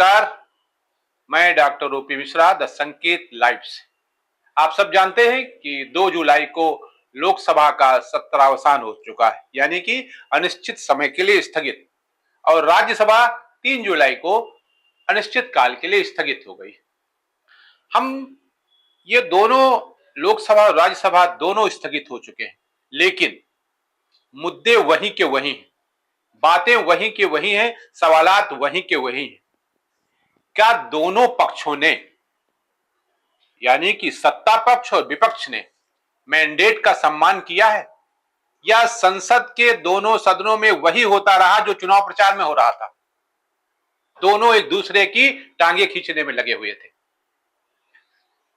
नमस्कार। मैं doctor OP Mishra the संकेत लाइव से। आप सब जानते हैं कि 2 जुलाई को लोकसभा का सत्रावसान हो चुका है, यानी कि अनिश्चित समय के लिए स्थगित, और राज्यसभा 3 जुलाई को अनिश्चित काल के लिए स्थगित हो गई। हम ये दोनों लोकसभा और राज्यसभा दोनों स्थगित हो चुके हैं, लेकिन मुद्दे वहीं के वहीं हैं, बातें वहीं के वहीं हैं, सवालात वहीं के वहीं हैं। क्या दोनों पक्षों ने, यानी कि सत्ता पक्ष और विपक्ष ने, मैंडेट का सम्मान किया है, या संसद के दोनों सदनों में वही होता रहा जो चुनाव प्रचार में हो रहा था? दोनों एक दूसरे की टांगे खींचने में लगे हुए थे।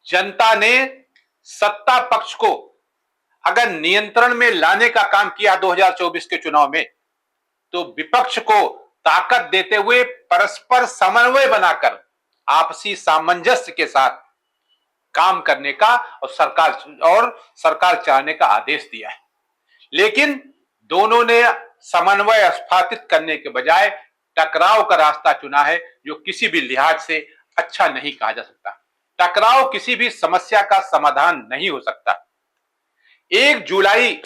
जनता ने सत्ता पक्ष को अगर नियंत्रण में लाने का काम किया 2024 के चुनाव में, तो विपक्ष को ताकत देते हुए परस्पर समन्वय बनाकर आपसी सामंजस्य के साथ काम करने का और सरकार चलाने का आदेश दिया है। लेकिन दोनों ने समन्वय स्थापित करने के बजाय टकराव का रास्ता चुना है, जो किसी भी लिहाज से अच्छा नहीं कहा जा सकता। टकराव किसी भी समस्या का समाधान नहीं हो सकता। 1 जुलाई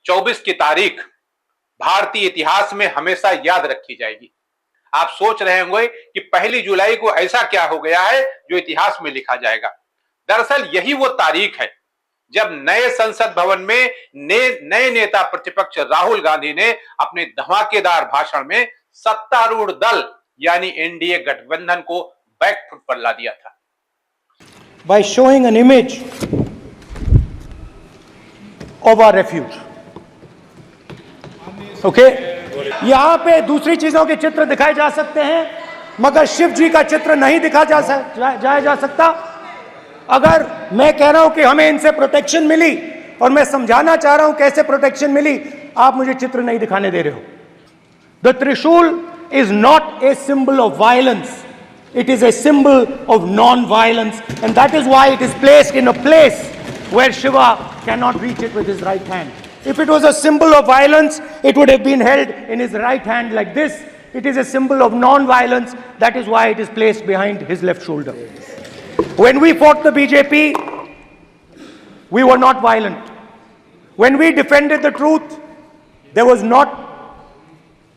24 की तारीख भारतीय इतिहास में हमेशा याद रखी जाएगी। आप सोच रहे होंगे कि 1 जुलाई को ऐसा क्या हो गया है जो इतिहास में लिखा जाएगा। दरअसल यही वो तारीख है जब नए संसद भवन में नए नेता प्रतिपक्ष राहुल गांधी ने अपने धमाकेदार भाषण में सत्तारूढ़ दल यानी एनडीए गठबंधन को बैकफुट पर ला दिया था। By showing an image of our refuge. Okay? यहां पे दूसरी चीजों के चित्र दिखाए जा सकते हैं, मगर शिव जी का चित्र नहीं दिखा जा सकता। अगर मैं कह रहा हूं कि हमें इनसे प्रोटेक्शन मिली, और मैं समझाना चाह रहा हूं कैसे प्रोटेक्शन मिली, आप मुझे चित्र नहीं दिखाने दे रहे हो। द त्रिशूल is not a symbol of violence, it is a symbol of non-violence, and that is why it is placed in a place where Shiva cannot reach it with his right hand. If it was a symbol of violence, it would have been held in his right hand like this. It is a symbol of non-violence, that is why it is placed behind his left shoulder. When we fought the BJP, we were not violent. When we defended the truth, there was not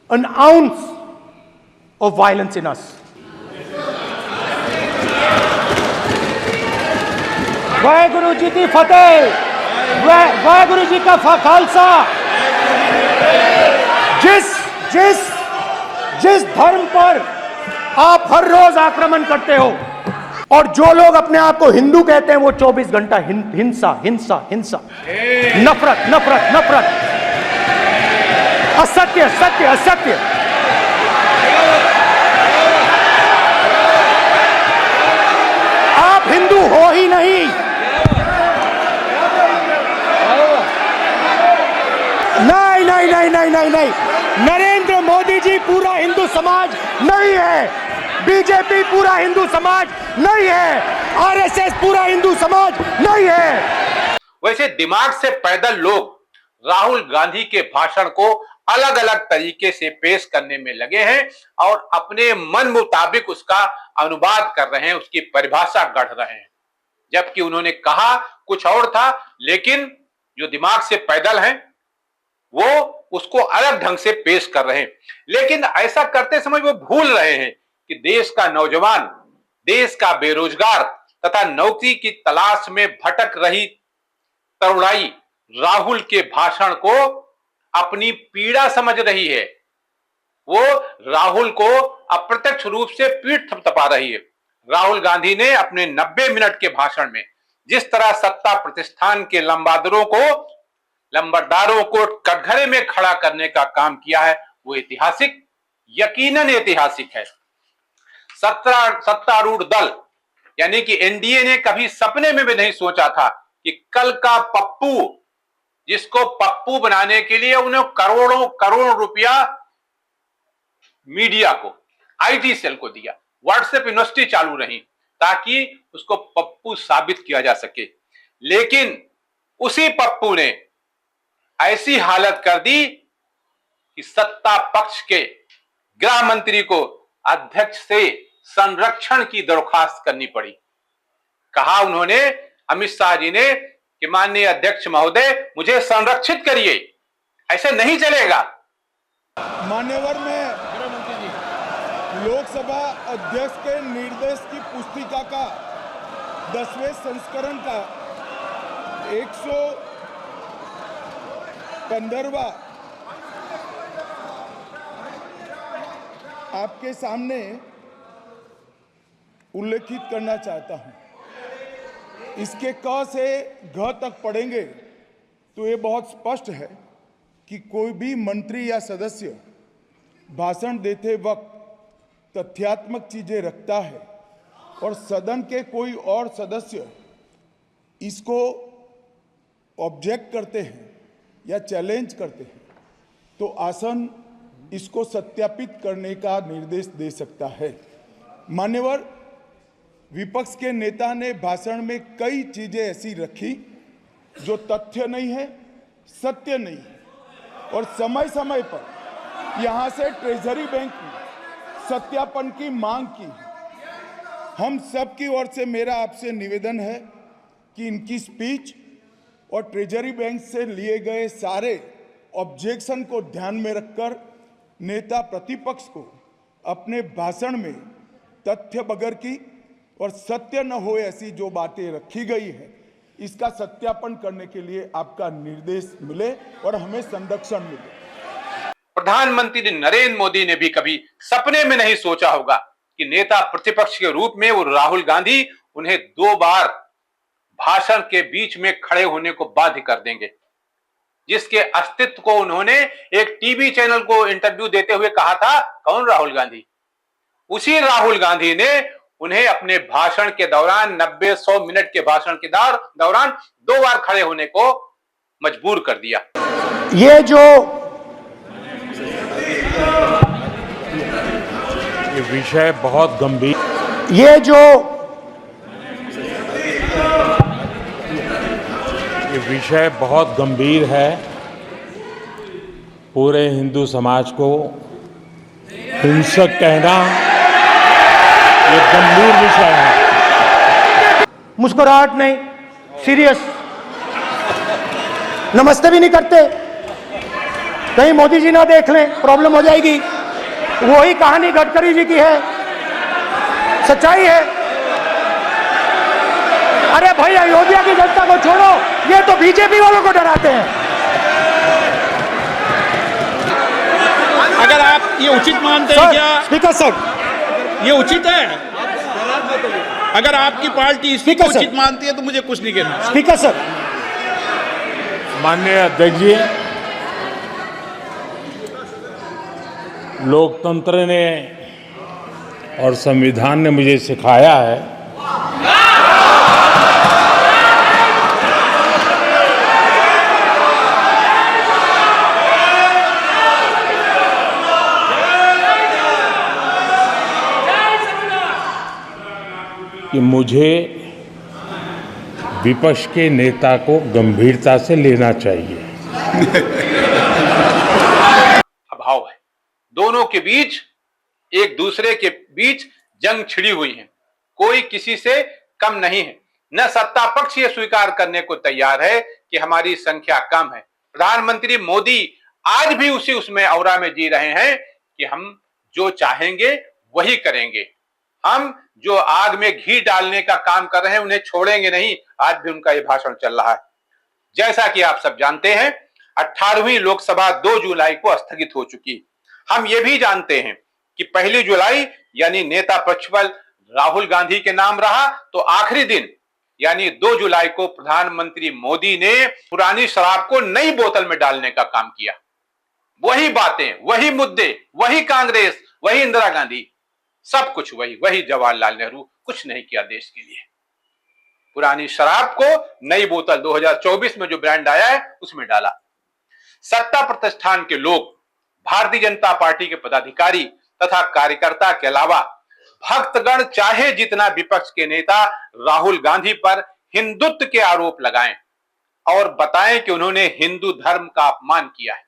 an ounce of violence in us. Waheguru ji की फतेह, वाहेगुरु जी का खालसा। जिस धर्म पर आप हर रोज आक्रमण करते हो, और जो लोग अपने आप को हिंदू कहते हैं, वो 24 घंटा हिंसा हिंसा हिंसा, नफरत नफरत नफरत, असत्य सत्य असत्य। आप हिंदू हो ही नहीं। नहीं, नरेंद्र मोदी जी पूरा हिंदू समाज नहीं है, बीजेपी पूरा हिंदू समाज नहीं है, आरएसएस पूरा हिंदू समाज नहीं है। वैसे दिमाग से पैदल लोग राहुल गांधी के भाषण को अलग अलग तरीके से पेश करने में लगे हैं और अपने मन मुताबिक उसका अनुवाद कर रहे हैं, उसकी परिभाषा गढ़ रहे हैं, जबकि उन्होंने कहा कुछ और था। लेकिन जो दिमाग से पैदल हैं वो उसको अलग ढंग से पेश कर रहे हैं। लेकिन ऐसा करते समय वो भूल रहे हैं कि देश का नौजवान, देश का बेरोजगार तथा नौकरी की तलाश में भटक रही तरुणाई राहुल के भाषण को अपनी पीड़ा समझ रही है। वो राहुल को अप्रत्यक्ष रूप से पीठ थपथपा रही है। राहुल गांधी ने अपने 90 मिनट के भाषण में जिस तरह सत्ता प्रतिष्ठान के लंबरदारों को कटघरे में खड़ा करने का काम किया है, वो ऐतिहासिक, यकीनन ऐतिहासिक है। सत्तारूढ़ दल यानी कि एनडीए ने कभी सपने में भी नहीं सोचा था कि कल का पप्पू, जिसको पप्पू बनाने के लिए उन्हें करोड़ों रुपया मीडिया को, आईटी सेल को दिया, व्हाट्सएप यूनिवर्सिटी चालू रही ताकि उसको पप्पू साबित किया जा सके। लेकिन उसी पप्पू ने ऐसी हालत कर दी कि सत्ता पक्ष के गृह मंत्री को अध्यक्ष से संरक्षण की दरख्वास्त करनी पड़ी। कहा उन्होंने, अमित शाह जी ने, कि माननीय अध्यक्ष महोदय मुझे संरक्षित करिए, ऐसे नहीं चलेगा। मान्यवर में लोकसभा अध्यक्ष के निर्देश की पुस्तिका का 10वें संस्करण का 115वां आपके सामने उल्लेखित करना चाहता हूं। इसके क से घ तक पढ़ेंगे तो ये बहुत स्पष्ट है कि कोई भी मंत्री या सदस्य भाषण देते वक्त तथ्यात्मक चीजें रखता है और सदन के कोई और सदस्य इसको ऑब्जेक्ट करते हैं या चैलेंज करते हैं तो आसन इसको सत्यापित करने का निर्देश दे सकता है। मान्यवर, विपक्ष के नेता ने भाषण में कई चीजें ऐसी रखी जो तथ्य नहीं है, सत्य नहीं है और समय समय पर यहां से ट्रेजरी बैंक में सत्यापन की मांग की। हम सब की ओर से मेरा आपसे निवेदन है कि इनकी स्पीच और ट्रेजरी बैंक से लिए गए सारे ऑब्जेक्शन को ध्यान में रखकर नेता प्रतिपक्ष को अपने भाषण में तथ्य बगैर की और सत्य न हो ऐसी जो बातें रखी गई है इसका सत्यापन करने के लिए आपका निर्देश मिले और हमें संरक्षण मिले। प्रधानमंत्री नरेंद्र मोदी ने भी कभी सपने में नहीं सोचा होगा कि नेता प्रतिपक्ष के रूप में वो राहुल गांधी उन्हें 2 बार भाषण के बीच में खड़े होने को बाध्य कर देंगे, जिसके अस्तित्व को उन्होंने एक टीवी चैनल को इंटरव्यू देते हुए कहा था। कौन? राहुल गांधी। उसी राहुल गांधी ने उन्हें अपने भाषण के दौरान 90-100 मिनट के भाषण के दौरान 2 बार खड़े होने को मजबूर कर दिया। ये विषय बहुत गंभीर, ये विषय बहुत गंभीर है। पूरे हिंदू समाज को हिंसक कहना ये गंभीर विषय है। मुस्कुराहट नहीं, सीरियस, नमस्ते भी नहीं करते, कहीं मोदी जी ना देख लें, प्रॉब्लम हो जाएगी। वही कहानी गडकरी जी की है, सच्चाई है। अरे भाई, अयोध्या की जनता को छोड़ो, ये तो बीजेपी वालों को डराते हैं। अगर आप ये उचित मानते हैं क्या? स्पीकर सर, ये उचित है? अगर आपकी पार्टी इसको उचित मानती है तो मुझे कुछ नहीं कहना। स्पीकर सर, माननीय अध्यक्ष जी, लोकतंत्र ने और संविधान ने मुझे सिखाया है कि मुझे विपक्ष के नेता को गंभीरता से लेना चाहिए। अभाव है, दोनों के बीच, एक दूसरे के बीच जंग छिड़ी हुई है। कोई किसी से कम नहीं है। न सत्ता पक्ष ये स्वीकार करने को तैयार है कि हमारी संख्या कम है। प्रधानमंत्री मोदी आज भी उसमें औरा में जी रहे हैं कि हम जो चाहेंगे वही करेंगे। हम जो आग में घी डालने का काम कर रहे हैं उन्हें छोड़ेंगे नहीं। आज भी उनका यह भाषण चल रहा है। जैसा कि आप सब जानते हैं, 18वीं लोकसभा 2 जुलाई को स्थगित हो चुकी। हम ये भी जानते हैं कि 1 जुलाई यानी नेता प्रतिपक्ष राहुल गांधी के नाम रहा, तो आखिरी दिन यानी 2 जुलाई को प्रधानमंत्री मोदी ने पुरानी शराब को नई बोतल में डालने का काम किया। वही बातें, वही मुद्दे, वही कांग्रेस, वही इंदिरा गांधी, सब कुछ वही जवाहरलाल नेहरू, कुछ नहीं किया देश के लिए। पुरानी शराब को नई बोतल 2024 में जो ब्रांड आया है उसमें डाला। सत्ता प्रतिष्ठान के लोग, भारतीय जनता पार्टी के पदाधिकारी तथा कार्यकर्ता के अलावा भक्तगण चाहे जितना विपक्ष के नेता राहुल गांधी पर हिंदुत्व के आरोप लगाएं और बताएं कि उन्होंने हिंदू धर्म का अपमान किया है,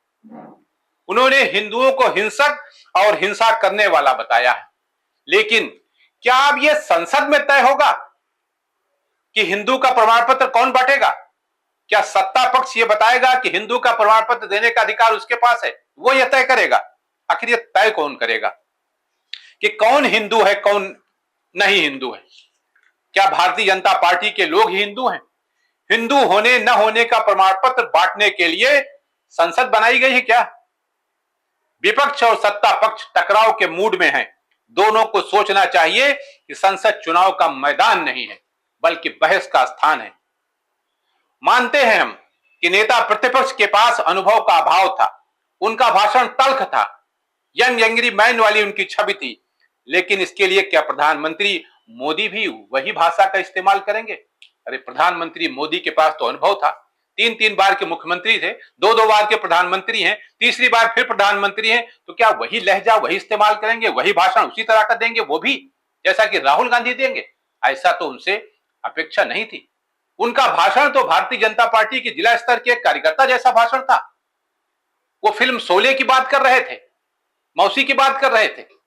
उन्होंने हिंदुओं को हिंसक और हिंसा करने वाला बताया है, लेकिन क्या अब यह संसद में तय होगा कि हिंदू का प्रमाण पत्र कौन बांटेगा? क्या सत्ता पक्ष यह बताएगा कि हिंदू का प्रमाण पत्र देने का अधिकार उसके पास है? वो यह तय करेगा? आखिर यह तय कौन करेगा कि कौन हिंदू है, कौन नहीं हिंदू है? क्या भारतीय जनता पार्टी के लोग ही हिंदू हैं? हिंदू होने न होने का प्रमाण पत्र बांटने के लिए संसद बनाई गई है क्या? विपक्ष और सत्ता पक्ष टकराव के मूड में हैं। दोनों को सोचना चाहिए कि संसद चुनाव का मैदान नहीं है, बल्कि बहस का स्थान है। मानते हैं हम कि नेता प्रतिपक्ष के पास अनुभव का अभाव था, उनका भाषण तल्ख था, यंग एंग्री मैन वाली उनकी छवि थी। लेकिन इसके लिए क्या प्रधानमंत्री मोदी भी वही भाषा का इस्तेमाल करेंगे? अरे प्रधानमंत्री मोदी के पास तो अनुभव था, 3 बार के मुख्यमंत्री थे, 2 बार के प्रधानमंत्री हैं, तीसरी बार फिर प्रधानमंत्री हैं, तो क्या वही लहजा वही इस्तेमाल करेंगे, वही भाषण उसी तरह का देंगे, वो भी जैसा कि राहुल गांधी देंगे? ऐसा तो उनसे अपेक्षा नहीं थी। उनका भाषण तो भारतीय जनता पार्टी के जिला स्तर के कार्यकर्ता जैसा भाषण था। वो फिल्म शोले की बात कर रहे थे, मौसी की बात कर रहे थे।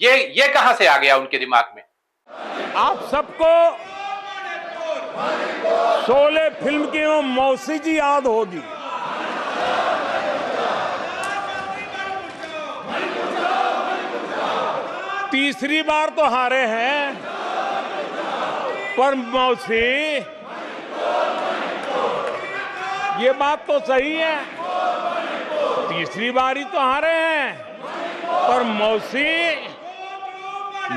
ये कहां से आ गया उनके दिमाग में? आप सबको शोले फिल्म की वो मौसी जी याद होगी। तीसरी बार तो हारे हैं, पर मौसी, ये बात तो सही है, तीसरी बारी तो हारे हैं, पर मौसी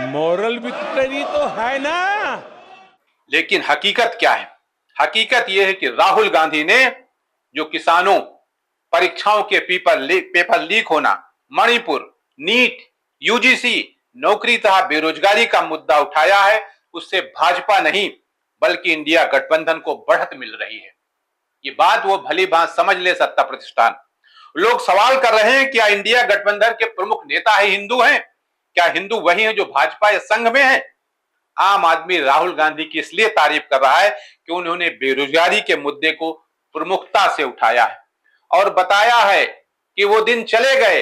मोरल विक्ट्री तो है ना। लेकिन हकीकत क्या है? हकीकत यह है कि राहुल गांधी ने जो किसानों, परीक्षाओं के पेपर लीक होना, मणिपुर, नीट, यूजीसी, नौकरी तथा बेरोजगारी का मुद्दा उठाया है, उससे भाजपा नहीं बल्कि इंडिया गठबंधन को बढ़त मिल रही है। ये बात वो भली भांत समझ ले सत्ता प्रतिष्ठान। लोग सवाल कर रहे हैं, क्या इंडिया गठबंधन के प्रमुख नेता ही हिंदू हैं? क्या हिंदू वही हैं जो भाजपा या संघ में हैं? आम आदमी राहुल गांधी की इसलिए तारीफ कर रहा है कि उन्होंने बेरोजगारी के मुद्दे को प्रमुखता से उठाया है और बताया है कि वो दिन चले गए,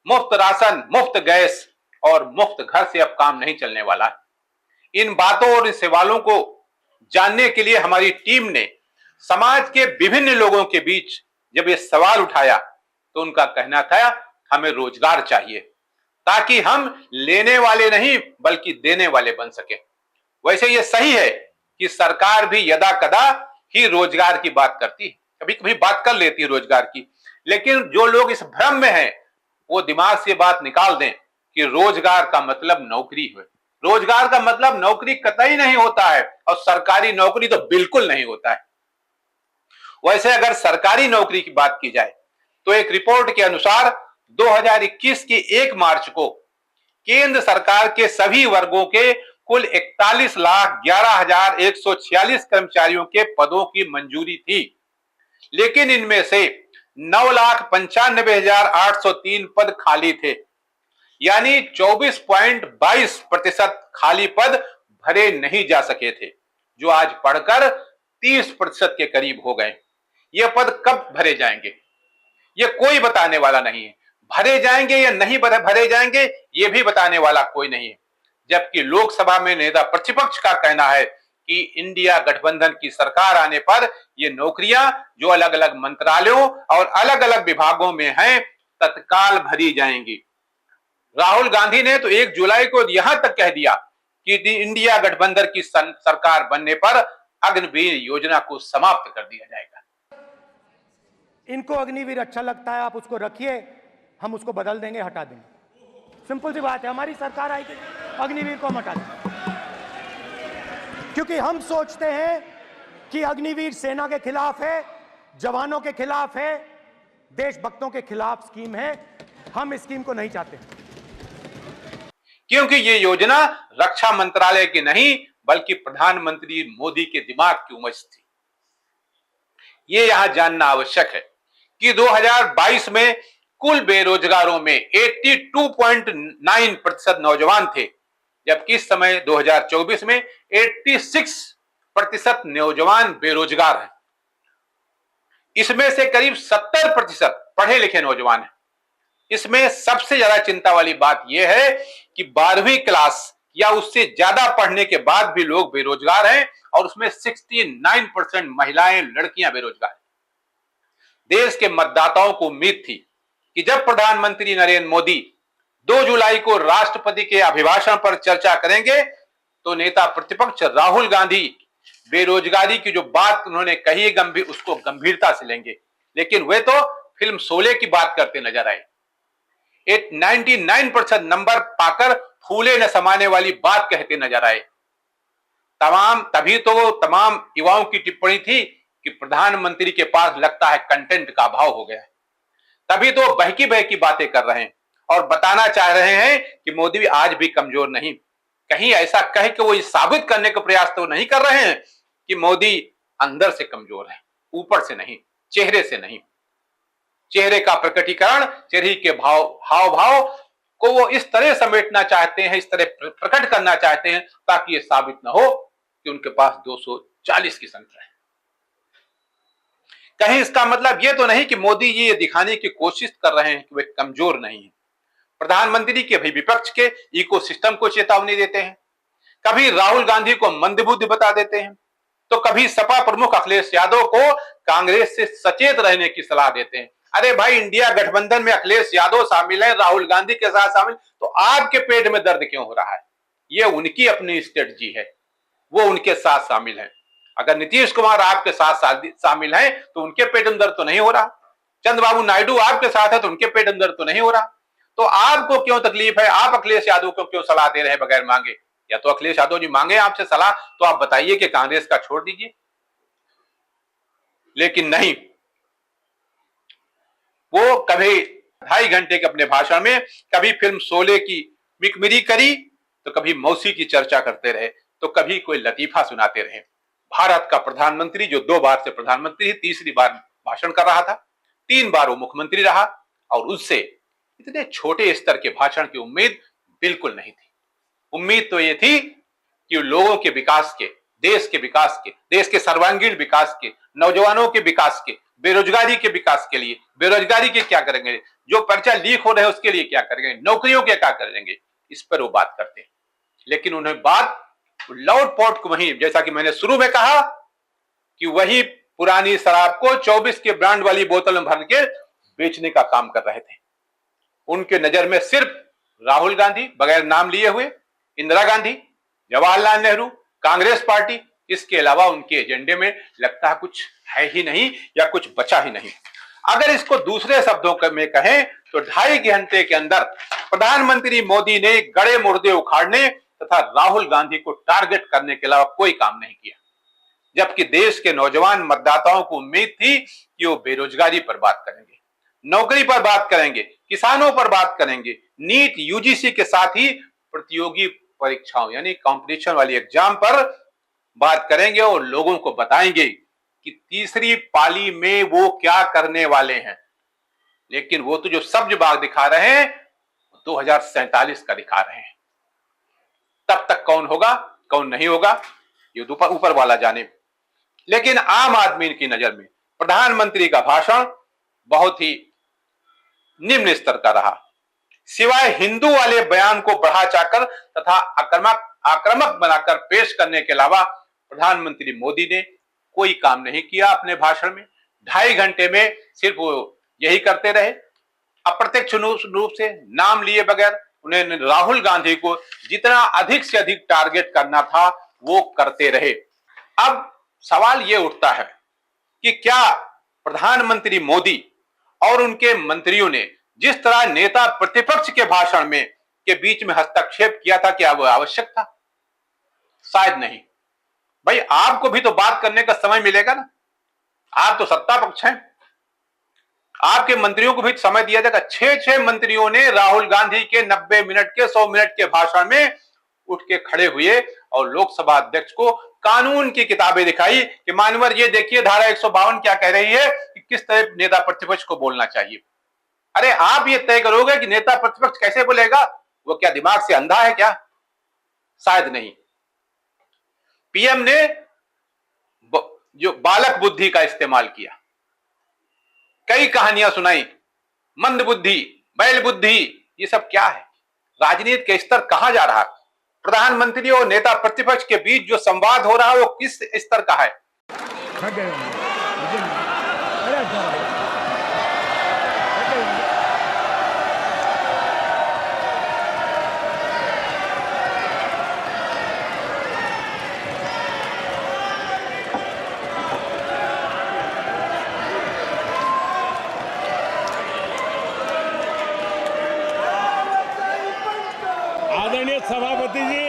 मुफ्त राशन, मुफ्त गैस और मुफ्त घर से अब काम नहीं चलने वाला है। इन बातों और इन सवालों को जानने के लिए हमारी टीम ने समाज के विभिन्न लोगों के बीच जब ये सवाल उठाया तो उनका कहना था, हमें रोजगार चाहिए ताकि हम लेने वाले नहीं बल्कि देने वाले बन सके। वैसे ये सही है कि सरकार भी यदा कदा ही रोजगार की बात करती है, कभी कभी बात कर लेती है रोजगार की, लेकिन जो लोग इस भ्रम में हैं वो दिमाग से बात निकाल दें कि रोजगार का मतलब नौकरी है। रोजगार का मतलब नौकरी कतई नहीं होता है और सरकारी नौकरी तो बिल्कुल नहीं होता है। वैसे अगर सरकारी नौकरी की बात की जाए तो एक रिपोर्ट के अनुसार 2021 की 1 मार्च को केंद्र सरकार के सभी वर्गों के कुल 41,11,146 कर्मचारियों के पदों की मंजूरी थी, लेकिन इनमें से 9,95,803 पद खाली थे, यानी 24.22% खाली पद भरे नहीं जा सके थे, जो आज बढ़कर 30% के करीब हो गए। ये पद कब भरे जाएंगे ये कोई बताने वाला नहीं है। भरे जाएंगे या नहीं भरे जाएंगे ये भी बताने वाला कोई नहीं है। जबकि लोकसभा में नेता प्रतिपक्ष का कहना है कि इंडिया गठबंधन की सरकार आने पर ये नौकरियां जो अलग अलग मंत्रालयों और अलग अलग विभागों में हैं तत्काल भरी जाएंगी। राहुल गांधी ने तो 1 जुलाई को यहां तक कह दिया कि इंडिया गठबंधन की सरकार बनने पर अग्निवीर योजना को समाप्त कर दिया जाएगा। इनको अग्निवीर अच्छा लगता है, आप उसको रखिए, हम उसको बदल देंगे, हटा देंगे। सिंपल सी बात है, हमारी सरकार आएगी, अग्निवीर को हम हटा देंगे, क्योंकि हम सोचते हैं कि अग्निवीर सेना के खिलाफ है, जवानों के खिलाफ है, देशभक्तों के खिलाफ स्कीम है। हम इस स्कीम को नहीं चाहते, क्योंकि ये योजना रक्षा मंत्रालय की नहीं बल्कि प्रधानमंत्री मोदी के दिमाग की उमज थी। ये यहां जानना आवश्यक है कि 2022 में कुल बेरोजगारों में 82.9% नौजवान थे, जबकि इस समय 2024 में 86% नौजवान बेरोजगार हैं। इसमें से करीब 70% पढ़े लिखे नौजवान हैं। इसमें सबसे ज्यादा चिंता वाली बात यह है कि 12वीं क्लास या उससे ज्यादा पढ़ने के बाद भी लोग बेरोजगार हैं और उसमें 69% महिलाएं, लड़कियां बेरोजगार हैं। देश के मतदाताओं को उम्मीद थी कि जब प्रधानमंत्री नरेंद्र मोदी 2 जुलाई को राष्ट्रपति के अभिभाषण पर चर्चा करेंगे तो नेता प्रतिपक्ष राहुल गांधी बेरोजगारी की जो बात उन्होंने कही गंभीर, उसको गंभीरता से लेंगे। लेकिन वे तो फिल्म शोले की बात करते नजर आए। 99% नंबर पाकर फूले न समाने वाली बात कहते नजर आए। तभी तो तमाम युवाओं की टिप्पणी थी कि प्रधानमंत्री के पास लगता है कंटेंट का अभाव हो गया है। तभी तो बहकी बहकी बातें कर रहे हैं और बताना चाह रहे हैं कि मोदी आज भी कमजोर नहीं। कहीं ऐसा कह के वो ये साबित करने का प्रयास तो नहीं कर रहे हैं कि मोदी अंदर से कमजोर है, ऊपर से नहीं, चेहरे से नहीं। चेहरे का प्रकटीकरण, चेहरे के हाव भाव को वो इस तरह समेटना चाहते हैं, इस तरह प्रकट करना चाहते हैं ताकि ये साबित ना हो कि उनके पास 240 की संख्या है। कहीं इसका मतलब ये तो नहीं कि मोदी जी ये दिखाने की कोशिश कर रहे हैं कि वे कमजोर नहीं है। प्रधानमंत्री के भी विपक्ष के इकोसिस्टम को चेतावनी देते हैं, कभी राहुल गांधी को मंदबुद्धि बता देते हैं, तो कभी सपा प्रमुख अखिलेश यादव को कांग्रेस से सचेत रहने की सलाह देते हैं। अरे भाई, इंडिया गठबंधन में अखिलेश यादव शामिल है, राहुल गांधी के साथ शामिल, तो आपके पेट में दर्द क्यों हो रहा है? ये उनकी अपनी स्ट्रेटजी है, वो उनके साथ शामिल है। अगर नीतीश कुमार आपके साथ शामिल है तो उनके पेट में दर्द तो नहीं हो रहा। चंद्रबाबू नायडू आपके साथ है तो उनके पेट में दर्द तो नहीं हो रहा। तो आपको क्यों तकलीफ है? आप अखिलेश यादव को क्यों सलाह दे रहे हैं बगैर मांगे? या तो अखिलेश यादव जी मांगे आपसे सलाह तो आप बताइए कि कांग्रेस का छोड़ दीजिए। लेकिन नहीं, वो कभी 2.5 घंटे के अपने भाषण में कभी फिल्म शोले की मिकमिरी करी, तो कभी मौसी की चर्चा करते रहे, तो कभी कोई लतीफा सुनाते रहे। भारत का प्रधानमंत्री जो 2 बार से प्रधानमंत्री, तीसरी बार भाषण कर रहा था, 3 बार वो मुख्यमंत्री रहा और उससे इतने छोटे स्तर के भाषण की उम्मीद बिल्कुल नहीं थी। उम्मीद तो ये थी कि लोगों के विकास के, देश के विकास के, देश के सर्वांगीण विकास के, नौजवानों के विकास के, बेरोजगारी के विकास के लिए, बेरोजगारी के क्या करेंगे, जो पर्चा लीक हो रहे हैं उसके लिए क्या करेंगे, नौकरियों के क्या करेंगे, इस पर वो बात करते हैं। लेकिन उन्हें बात लौट पोट को वही, जैसा कि मैंने शुरू में कहा कि वही पुरानी शराब को 24 के ब्रांड वाली बोतल में भर के बेचने का काम कर रहे थे। उनके नजर में सिर्फ राहुल गांधी बगैर नाम लिए हुए, इंदिरा गांधी, जवाहरलाल नेहरू, कांग्रेस पार्टी, इसके अलावा उनके एजेंडे में लगता है कुछ है ही नहीं या कुछ बचा ही नहीं। अगर इसको दूसरे शब्दों में कहें तो 2.5 घंटे के अंदर प्रधानमंत्री मोदी ने गड़े मुर्दे उखाड़ने तथा राहुल गांधी को टारगेट करने के अलावा कोई काम नहीं किया। जबकि देश के नौजवान मतदाताओं को उम्मीद थी कि वो बेरोजगारी पर बात करेंगे, नौकरी पर बात करेंगे, किसानों पर बात करेंगे, नीट यूजीसी के साथ ही प्रतियोगी परीक्षाओं यानी कंपटीशन वाली एग्जाम पर बात करेंगे और लोगों को बताएंगे कि तीसरी पाली में वो क्या करने वाले हैं। लेकिन वो तो जो सब्ज बाग दिखा रहे हैं 2047 का दिखा रहे हैं। तब तक कौन होगा कौन नहीं होगा ये ऊपर वाला जाने। लेकिन आम आदमी की नजर में प्रधानमंत्री का भाषण बहुत ही निम्न स्तर का रहा। सिवाय हिंदू वाले बयान को बढ़ा चढ़ाकर तथा आक्रामक बनाकर पेश करने के अलावा प्रधानमंत्री मोदी ने कोई काम नहीं किया अपने भाषण में। 2.5 घंटे में सिर्फ वो यही करते रहे, अप्रत्यक्ष रूप से नाम लिए बगैर उन्हें राहुल गांधी को जितना अधिक से अधिक टारगेट करना था वो करते रहे। अब सवाल ये उठता है कि क्या प्रधानमंत्री मोदी और उनके मंत्रियों ने जिस तरह नेता प्रतिपक्ष के भाषण में के बीच में हस्तक्षेप किया था, क्या वो आवश्यक था? शायद नहीं। भाई, आपको भी तो बात करने का समय मिलेगा ना, आप तो सत्ता पक्ष हैं, आपके मंत्रियों को भी समय दिया जाएगा। 6 मंत्रियों ने राहुल गांधी के 90 मिनट के 100 मिनट के भाषण में उठ के खड़े हुए और लोकसभा अध्यक्ष को कानून की किताबें दिखाई कि मानवर ये देखिए धारा 152 क्या कह रही है कि किस तरह नेता प्रतिपक्ष को बोलना चाहिए। अरे आप ये तय करोगे कि नेता प्रतिपक्ष कैसे बोलेगा? वो क्या दिमाग से अंधा है क्या? शायद नहीं। पीएम ने जो बालक बुद्धि का इस्तेमाल किया, कई कहानियां सुनाई, मंद बुद्धि, बैल बुद्धि, ये सब क्या है? राजनीति के स्तर कहां जा रहा है? प्रधानमंत्री और नेता प्रतिपक्ष के बीच जो संवाद हो रहा है वो किस स्तर का है? आदरणीय सभापति जी,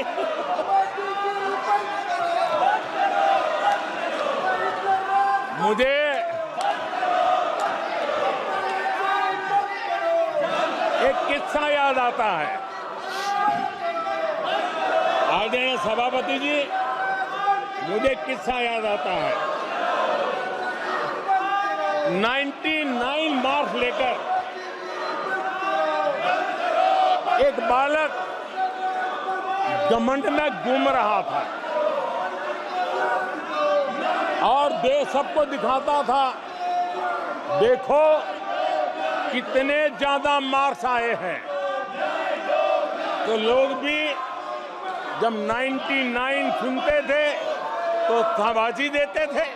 मुझे एक किस्सा याद आता है। आदरणीय सभापति जी, मुझे किस्सा याद आता है। 99 मार्क्स लेकर एक बालक घमंड में घूम रहा था और देश सबको दिखाता था, देखो कितने ज्यादा मार्क्स आए हैं। तो लोग भी जब 99 सुनते थे तो शाबाशी देते थे,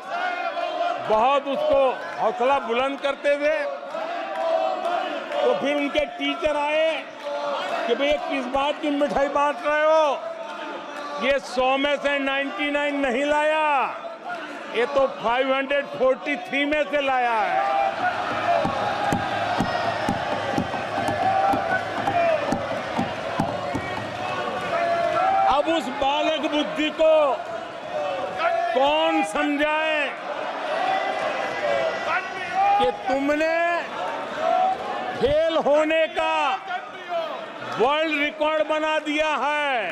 बहुत उसको हौसला बुलंद करते थे। तो फिर उनके टीचर आए कि भैया किस बात की मिठाई बांट रहे हो, ये 100 में से 99 नहीं लाया, ये तो 543 में से लाया है। अब उस बालक बुद्धि को कौन समझाए कि तुमने फेल होने का वर्ल्ड रिकॉर्ड बना दिया है।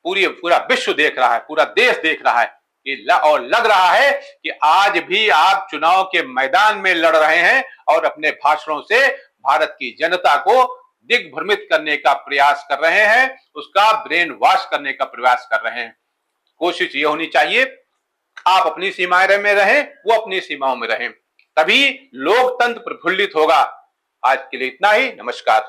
पूरा विश्व देख रहा है, पूरा देश देख रहा है और लग रहा है कि आज भी आप चुनाव के मैदान में लड़ रहे हैं और अपने भाषणों से भारत की जनता को दिग्भ्रमित करने का प्रयास कर रहे हैं, उसका ब्रेन वॉश करने का प्रयास कर रहे हैं। कोशिश ये होनी चाहिए आप अपनी सीमाएं में रहें, वो अपनी सीमाओं में रहें, तभी लोकतंत्र प्रफुल्लित होगा। आज के लिए इतना ही। नमस्कार।